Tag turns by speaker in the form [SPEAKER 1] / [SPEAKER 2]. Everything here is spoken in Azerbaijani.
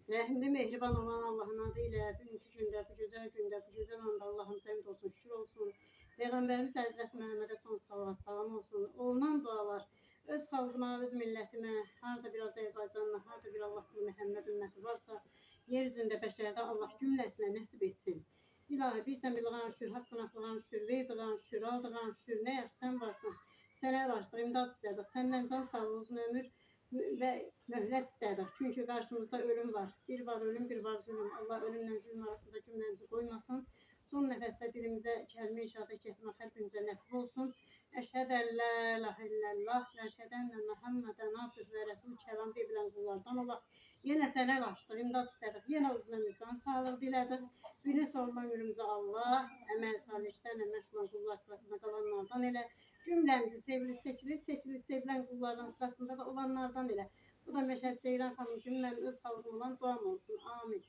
[SPEAKER 1] Rəhimli, mehriban olan Allahın adı ilə bugünkü gündə, bu gözəl bu gözəl anda Allahım sənin də olsun, şükür olsun. Peyğəmbərimiz Həzrəti Məhəmmədə son salat, salam olsun. Olunan dualar öz xalqıma, öz millətimə, harda bir Azərbaycanla, harda bir Allah qulu Məhəmməd ümməti varsa, yer üzündə bəşərdə Allah cümləsinə nəsib etsin. İlahi, bilsən bilğan şükür, haqq sanaqlığan şükür, veydığan şükür, aldığan şükür, nə yaxşı sən varsın. Sənə ulaşdıq, imdad istədik, səndən can sağlığı, uzun ömür ve mühlet istedik. Çünkü karşımızda ölüm var. Bir var ölüm, bir var zulüm. Allah ölümle zulüm arasında cümlemizi koymasın. Son nefeste dilimize kelime-i şehadet etmek hepimize nasip olsun. Eşhedü en la ilahe illallah ve eşhedü enne Muhammeden abdühü ve resul kelam diyebilen kullardan Allah. Yine sene açtık, imdad istedik. Yine uzun ömür, can sağlık diledik. Günü sorma ömrümüzü Allah, emel salihten, emel şuman kullar sırasında kalanlardan ile cümlemizi seçilip sevilen kullardan sırasında da olanlardan ile. Bu da Məşəd Ceylan xanım üçün mənim öz xalqım olan duam olsun. Amin.